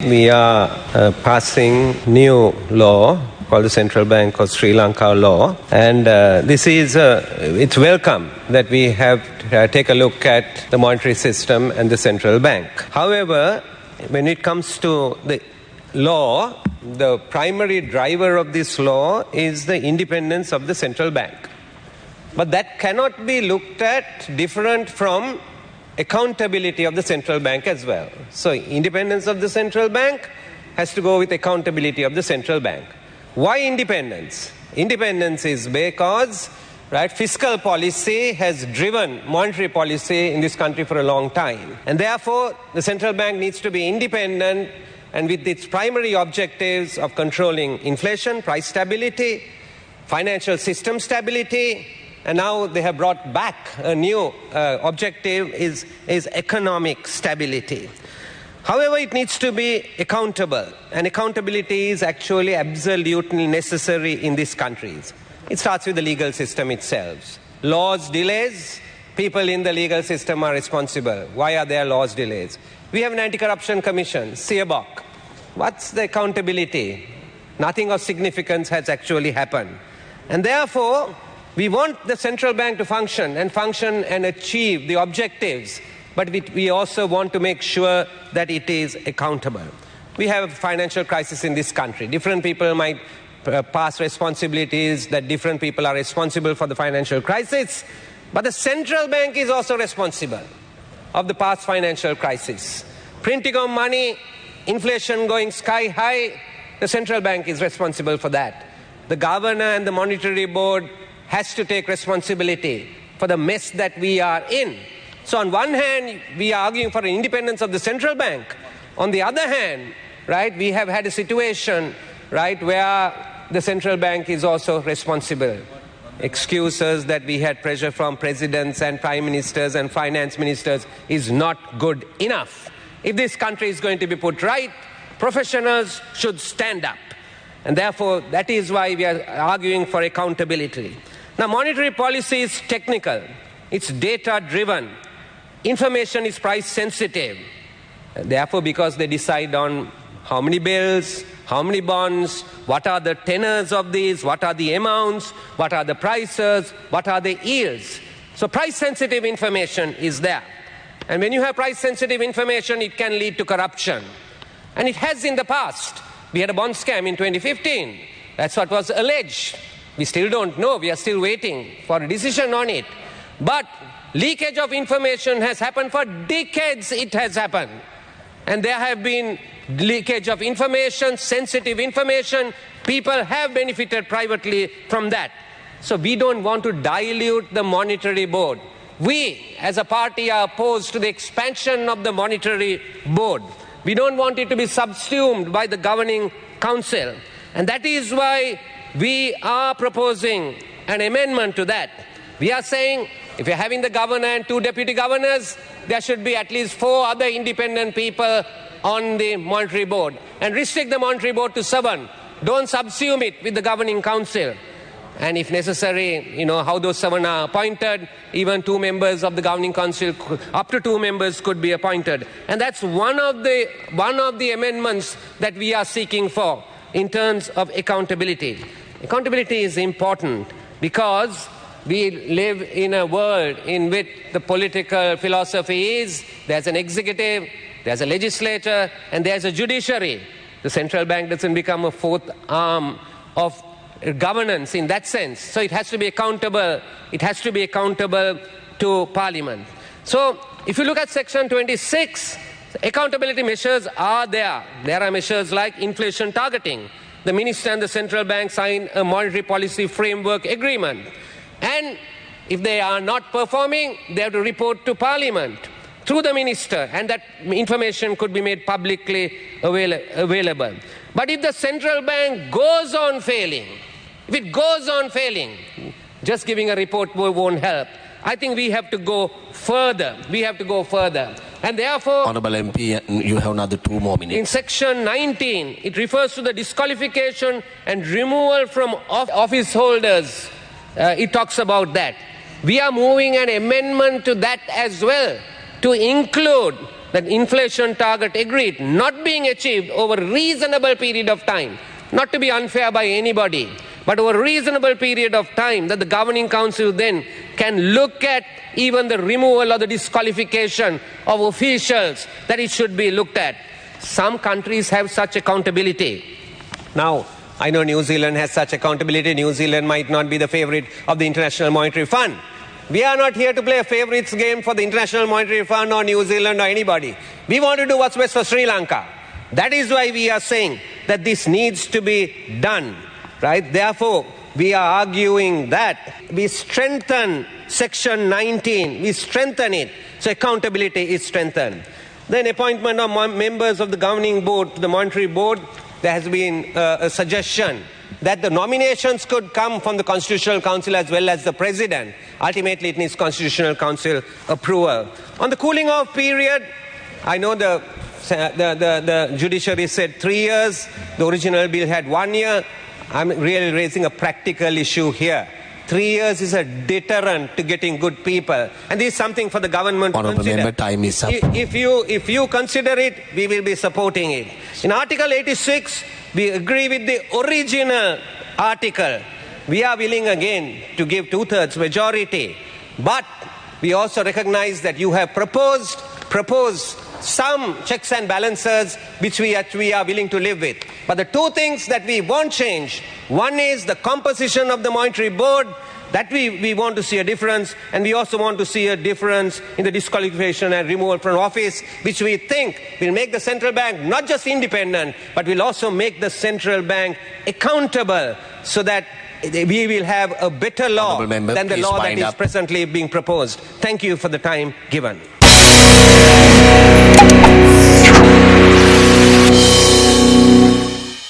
We are passing new law called the Central Bank of Sri Lanka law, and it's welcome that we have take a look at the monetary system and the central bank. However, when it comes to the law, the primary driver of this law is the independence of the central bank. But that cannot be looked at different from accountability of the central bank as well. So independence of the central bank has to go with accountability of the central bank. Why independence? Independence is because fiscal policy has driven monetary policy in this country for a long time. And therefore, the central bank needs to be independent and with its primary objectives of controlling inflation, price stability, financial system stability, and now they have brought back a new objective is economic stability. However, it needs to be accountable, and accountability is actually absolutely necessary in these countries. It starts with the legal system itself. Laws delays, people in the legal system are responsible. Why are there laws delays? We have an anti-corruption commission, CBOC. What's the accountability? Nothing of significance has actually happened. And therefore, we want the central bank to function and achieve the objectives, but we also want to make sure that it is accountable. We have a financial crisis in this country. Different people might pass responsibilities that different people are responsible for the financial crisis, but the central bank is also responsible of the past financial crisis. Printing of money, inflation going sky high, the central bank is responsible for that. The governor and the monetary board has to take responsibility for the mess that we are in. So on one hand, we are arguing for the independence of the central bank. On the other hand, we have had a situation, where the central bank is also responsible. Excuses that we had pressure from presidents and prime ministers and finance ministers is not good enough. If this country is going to be put right, professionals should stand up. And therefore, that is why we are arguing for accountability. Now, monetary policy is technical. It's data-driven. Information is price-sensitive. Therefore, because they decide on how many bills, how many bonds, what are the tenors of these, what are the amounts, what are the prices, what are the yields. So price-sensitive information is there. And when you have price-sensitive information, it can lead to corruption. And it has in the past. We had a bond scam in 2015. That's what was alleged. We still don't know. We are still waiting for a decision on it. But leakage of information has happened for decades. It has happened. And there have been leakage of information, sensitive information. People have benefited privately from that. So we don't want to dilute the monetary board. We, as a party, are opposed to the expansion of the monetary board. We don't want it to be subsumed by the governing council. And that is why we are proposing an amendment to that. We are saying if you're having the governor and 2 deputy governors, there should be at least 4 other independent people on the monetary board. And restrict the monetary board to 7. Don't subsume it with the governing council. And if necessary, how those 7 are appointed, even 2 members of the governing council, up to 2 members could be appointed. And that's one of the amendments that we are seeking for in terms of accountability. Accountability is important because we live in a world in which the political philosophy is there's an executive, there's a legislature, and there's a judiciary. The central bank doesn't become a 4th arm of governance in that sense. So it has to be accountable. It has to be accountable to Parliament. So if you look at Section 26, accountability measures are there. There are measures like inflation targeting. The minister and the central bank sign a monetary policy framework agreement. And if they are not performing, they have to report to Parliament through the minister, and that information could be made publicly available. But if the central bank goes on failing, if it goes on failing, just giving a report won't help. I think we have to go further. We have to go further. And therefore, Honourable MP, you have another 2 more minutes. In Section 19, it refers to the disqualification and removal from office holders. It talks about that. We are moving an amendment to that as well, to include that inflation target agreed not being achieved over a reasonable period of time, not to be unfair by anybody, but over a reasonable period of time, that the governing council then can look at even the removal or the disqualification of officials, that it should be looked at. Some countries have such accountability. Now, I know New Zealand has such accountability. New Zealand might not be the favorite of the International Monetary Fund. We are not here to play a favorites game for the International Monetary Fund or New Zealand or anybody. We want to do what's best for Sri Lanka. That is why we are saying that this needs to be done, right? Therefore, we are arguing that we strengthen Section 19. We strengthen it, so accountability is strengthened. Then appointment of members of the governing board, the monetary board, there has been a suggestion that the nominations could come from the Constitutional Council as well as the President. Ultimately, it needs Constitutional Council approval. On the cooling off period, I know the judiciary said 3 years. The original bill had 1 year. I'm really raising a practical issue here. 3 years is a deterrent to getting good people. And this is something for the government to consider. Member, time is up. If you consider it, we will be supporting it. In Article 86, we agree with the original article. We are willing again to give 2/3 majority. But we also recognize that you have proposed some checks and balances which we are willing to live with. But the two things that we won't change, one is the composition of the monetary board, that we want to see a difference, and we also want to see a difference in the disqualification and removal from office, which we think will make the central bank not just independent, but will also make the central bank accountable, so that we will have a better law than the law that is presently being proposed. Thank you for the time given.